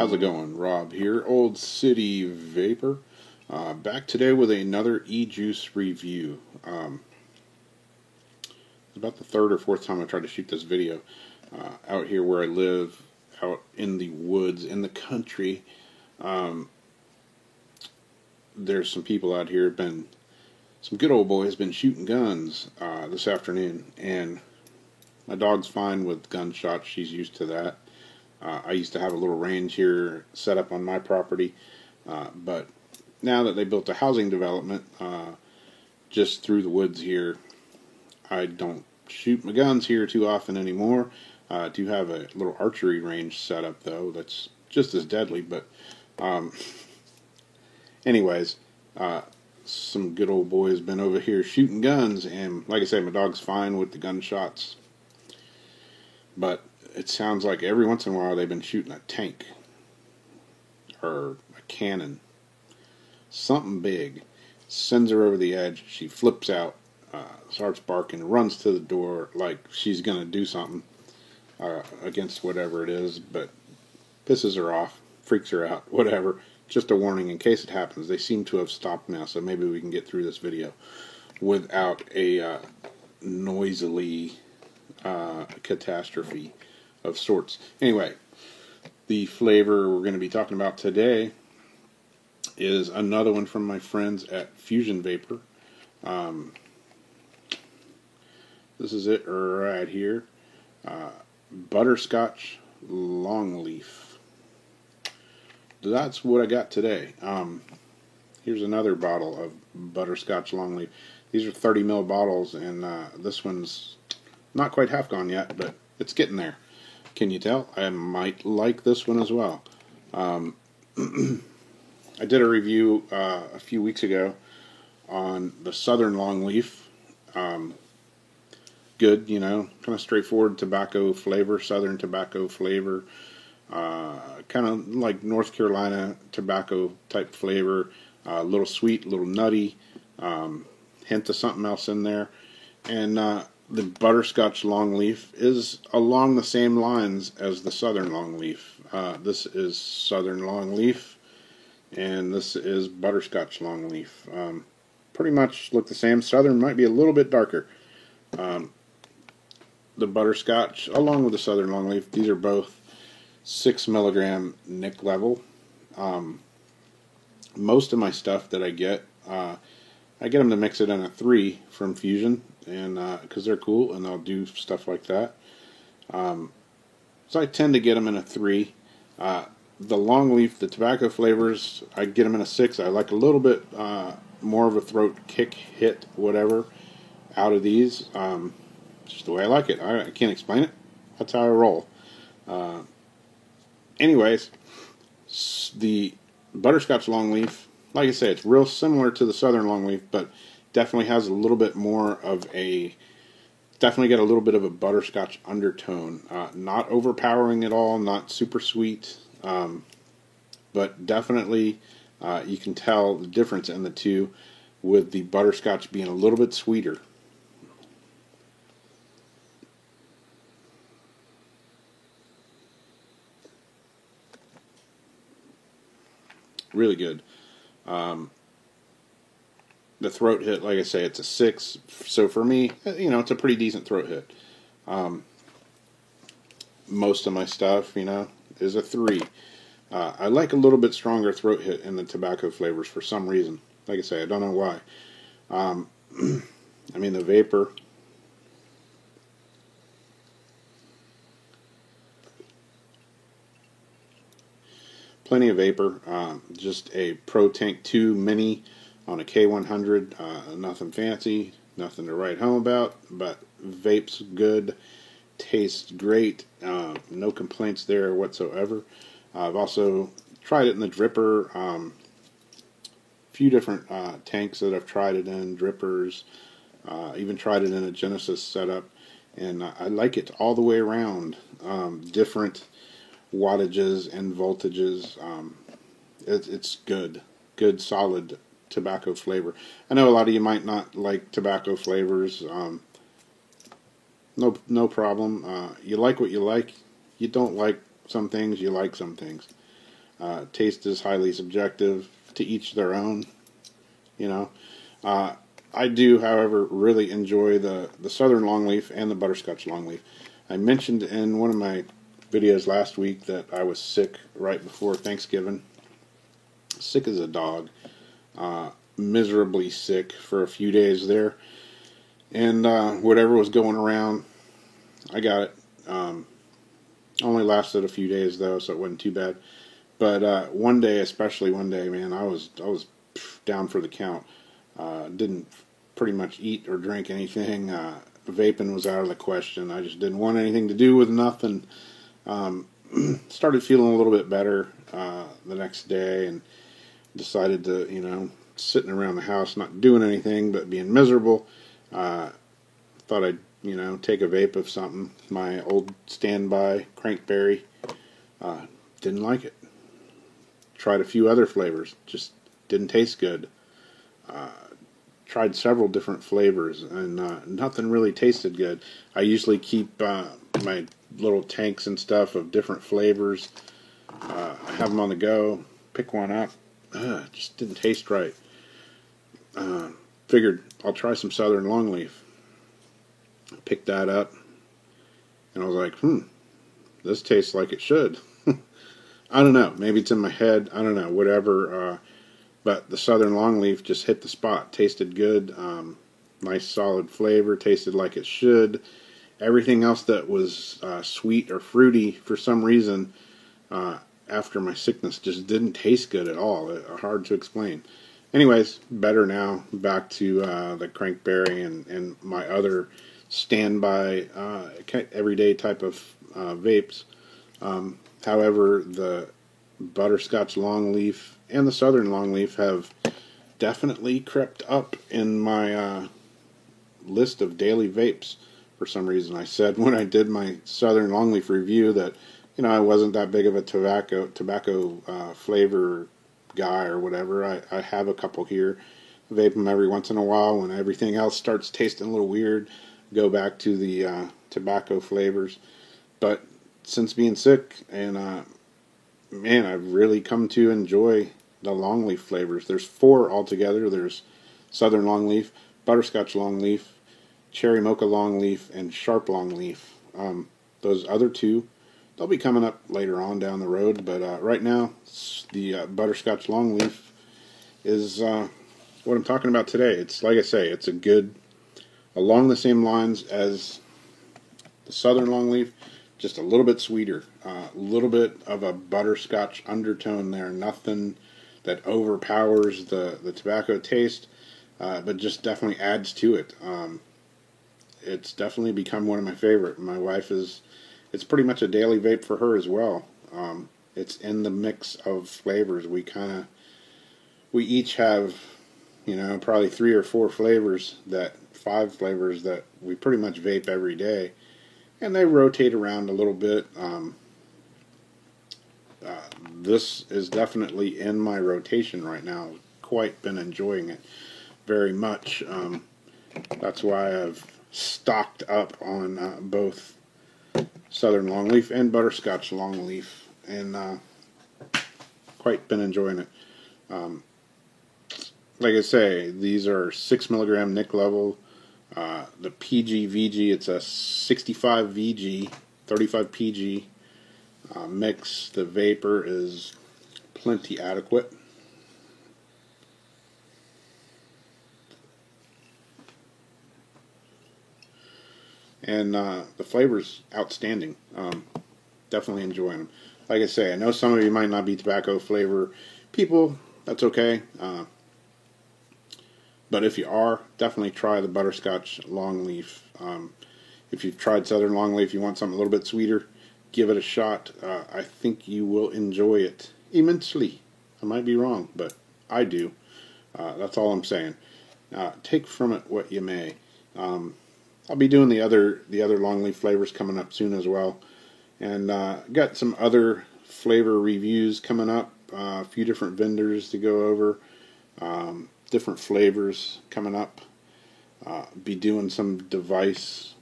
How's it going? Rob here, Old City Vapor. Back today with another e-juice review. It's about the third or fourth time I tried to shoot this video. Out here where I live, out in the woods, in the country, there's some people out here, some good old boys, been shooting guns this afternoon, and my dog's fine with gunshots. She's used to that. I used to have a little range here set up on my property, but now that they built a housing development just through the woods here, I don't shoot my guns here too often anymore. I do have a little archery range set up, though, that's just as deadly, but anyways, some good old boys been over here shooting guns, and like I say, my dog's fine with the gunshots, but it sounds like every once in a while they've been shooting a tank or a cannon, something big, sends her over the edge. She flips out, starts barking, runs to the door like she's gonna do something against whatever it is, but pisses her off, freaks her out, whatever. Just a warning in case it happens. They seem to have stopped now, so maybe we can get through this video without a noisily catastrophe of sorts. Anyway, the flavor we're going to be talking about today is another one from my friends at Fusion Vapor. This is it right here. Butterscotch Longleaf. That's what I got today. Here's another bottle of Butterscotch Longleaf. These are 30 ml bottles, and this one's not quite half gone yet, but it's getting there. Can you tell? I might like this one as well. I did a review a few weeks ago on the Southern Longleaf. Good, you know, kind of straightforward tobacco flavor, Southern tobacco flavor. Kind of like North Carolina tobacco type flavor. A little sweet, a little nutty. Hint of something else in there. And the Butterscotch Longleaf is along the same lines as the Southern Longleaf. This is Southern Longleaf, and this is Butterscotch Longleaf. Pretty much look the same. Southern might be a little bit darker. The Butterscotch, along with the Southern Longleaf, these are both 6 milligram nic level. Most of my stuff that I get them to mix it in a 3 from Fusion, and because they're cool and they'll do stuff like that. So I tend to get them in a 3. The Longleaf, the tobacco flavors, I get them in a 6. I like a little bit more of a throat kick, hit, whatever, out of these. Just the way I like it. I can't explain it. That's how I roll. Anyways, the Butterscotch Longleaf, like I say, it's real similar to the Southern Longleaf, but definitely has a little bit more of definitely get a little bit of a butterscotch undertone. Not overpowering at all, not super sweet, but definitely you can tell the difference in the two, with the butterscotch being a little bit sweeter. Really good. The throat hit, like I say, it's a 6. So for me, you know, it's a pretty decent throat hit. Most of my stuff, you know, is a 3. I like a little bit stronger throat hit in the tobacco flavors for some reason. Like I say, I don't know why. I mean, the vapor. Plenty of vapor. Just a Pro Tank 2 Mini on a K100. Nothing fancy, nothing to write home about, but vape's good, tastes great. No complaints there whatsoever. I've also tried it in the dripper. Few different tanks that I've tried it in, drippers. Even tried it in a Genesis setup, and I like it all the way around. Different wattages and voltages. It's good solid tobacco flavor. I know a lot of you might not like tobacco flavors. No problem. You like what you like. You don't like some things, you like some things. Taste is highly subjective, to each their own, you know. I do, however, really enjoy the Southern Longleaf and the Butterscotch Longleaf. I mentioned in one of my videos last week that I was sick right before Thanksgiving. Sick as a dog. Miserably sick for a few days there. And whatever was going around, I got it. Only lasted a few days though, so it wasn't too bad. But one day, especially one day, man, I was down for the count. Didn't pretty much eat or drink anything. Vaping was out of the question. I just didn't want anything to do with nothing. Started feeling a little bit better the next day, and decided to, sitting around the house not doing anything but being miserable. Thought I'd, take a vape of something. My old standby Crankberry. Didn't like it. Tried a few other flavors. Just didn't taste good. Tried several different flavors, and nothing really tasted good. I usually keep my little tanks and stuff of different flavors. I have them on the go. Pick one up. Just didn't taste right. Figured I'll try some Southern Longleaf. Picked that up, and I was like, this tastes like it should. I don't know. Maybe it's in my head. I don't know. Whatever. But the Southern Longleaf just hit the spot. Tasted good. Nice solid flavor. Tasted like it should. Everything else that was sweet or fruity, for some reason, after my sickness, just didn't taste good at all. Hard to explain. Anyways, better now. Back to the Crankberry and my other standby, everyday type of vapes. However, the Butterscotch Longleaf and the Southern Longleaf have definitely crept up in my list of daily vapes for some reason. I said when I did my Southern Longleaf review that, I wasn't that big of a tobacco flavor guy or whatever. I have a couple here. Vape them every once in a while when everything else starts tasting a little weird. Go back to the tobacco flavors. But since being sick, and man, I've really come to enjoy the Longleaf flavors. There's 4 altogether. There's Southern Longleaf, Butterscotch Longleaf, Cherry Mocha Longleaf, and Sharp Longleaf. Those other 2, they'll be coming up later on down the road. But right now, the Butterscotch Longleaf is what I'm talking about today. It's like I say, it's a good, along the same lines as the Southern Longleaf, just a little bit sweeter, a little bit of a butterscotch undertone there. Nothing that overpowers the tobacco taste, but just definitely adds to it. It's definitely become one of my favorite. My wife it's pretty much a daily vape for her as well. It's in the mix of flavors. We each have, probably 3 or 4 flavors, 5 flavors that we pretty much vape every day. And they rotate around a little bit. This is definitely in my rotation right now. Quite been enjoying it very much. That's why I've stocked up on both Southern Longleaf and Butterscotch Longleaf, and quite been enjoying it. Like I say, these are 6 milligram nic level. The PG VG, it's a 65 VG, 35 PG mix. The vapor is plenty adequate. And the flavor's outstanding. Definitely enjoying them. Like I say, I know some of you might not be tobacco flavor people. That's okay. But if you are, definitely try the Butterscotch Longleaf. If you've tried Southern Longleaf, you want something a little bit sweeter, give it a shot. I think you will enjoy it immensely. I might be wrong, but I do. That's all I'm saying. Take from it what you may. I'll be doing the other Longleaf flavors coming up soon as well. And got some other flavor reviews coming up. A few different vendors to go over. Different flavors coming up. Be doing some device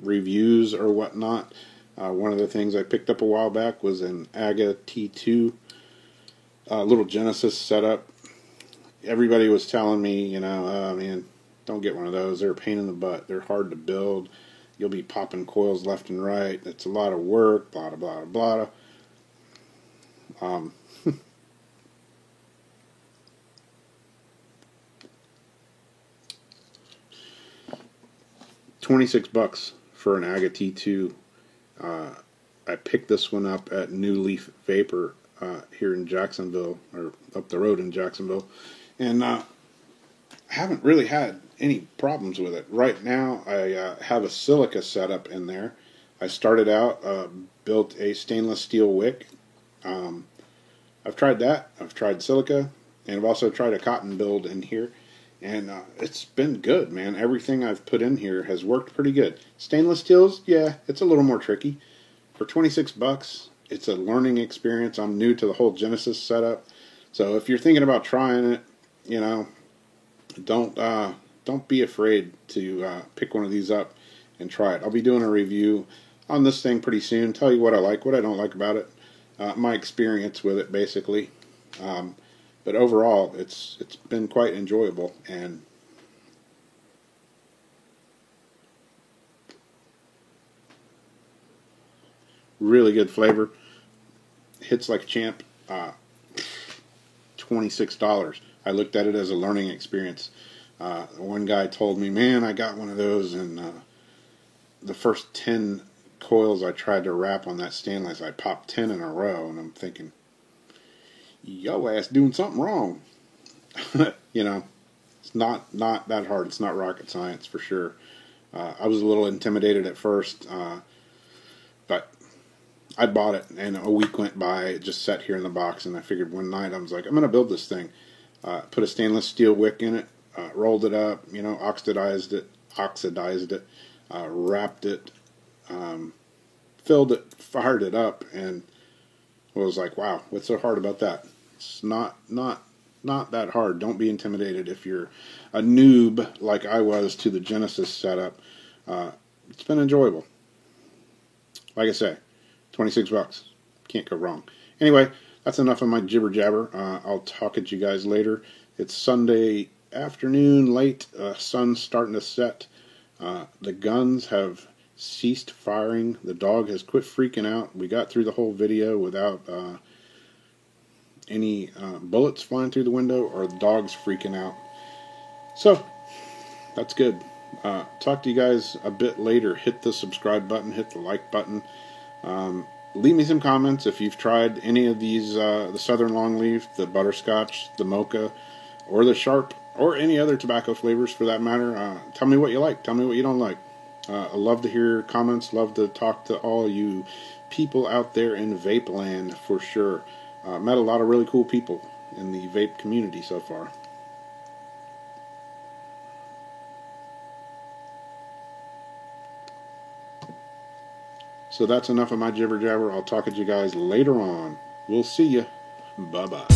reviews or whatnot. One of the things I picked up a while back was an AGA T2 little Genesis setup. Everybody was telling me, man, don't get one of those. They're a pain in the butt. They're hard to build. You'll be popping coils left and right. It's a lot of work, blah, blah, blah, blah. 26 bucks for an AGA T2. I picked this one up at New Leaf Vapor here in Jacksonville, or up the road in Jacksonville, and haven't really had any problems with it. Right now, I have a silica setup in there. I started out, built a stainless steel wick. I've tried that. I've tried silica, and I've also tried a cotton build in here. And it's been good, man. Everything I've put in here has worked pretty good. Stainless steels, yeah, it's a little more tricky. For 26 bucks, it's a learning experience. I'm new to the whole Genesis setup. So if you're thinking about trying it, don't be afraid to pick one of these up and try it. I'll be doing a review on this thing pretty soon. Tell you what I like, what I don't like about it. My experience with it, basically. But overall, it's been quite enjoyable, and really good flavor. Hits like a champ. $26. I looked at it as a learning experience. One guy told me, man, I got one of those, and the first 10 coils I tried to wrap on that stainless, I popped 10 in a row, and I'm thinking, yo ass doing something wrong. It's not that hard. It's not rocket science for sure. I was a little intimidated at first, but I bought it, and a week went by. It just sat here in the box, and I figured one night I was like, I'm going to build this thing. Put a stainless steel wick in it, rolled it up, oxidized it, wrapped it, filled it, fired it up, and I was like, wow, what's so hard about that? It's not that hard. Don't be intimidated if you're a noob like I was to the Genesis setup. It's been enjoyable. Like I say, 26 bucks. Can't go wrong. Anyway, that's enough of my jibber jabber. I'll talk at you guys later. It's Sunday afternoon, late. Sun's starting to set. The guns have ceased firing. The dog has quit freaking out. We got through the whole video without any bullets flying through the window or the dogs freaking out. So, that's good. Talk to you guys a bit later. Hit the subscribe button, hit the like button. Leave me some comments if you've tried any of these, the Southern Longleaf, the Butterscotch, the Mocha, or the Sharp, or any other tobacco flavors for that matter. Tell me what you like. Tell me what you don't like. I love to hear comments. Love to talk to all you people out there in vape land for sure. Met a lot of really cool people in the vape community so far. So that's enough of my jibber jabber. I'll talk to you guys later on. We'll see you. Bye-bye.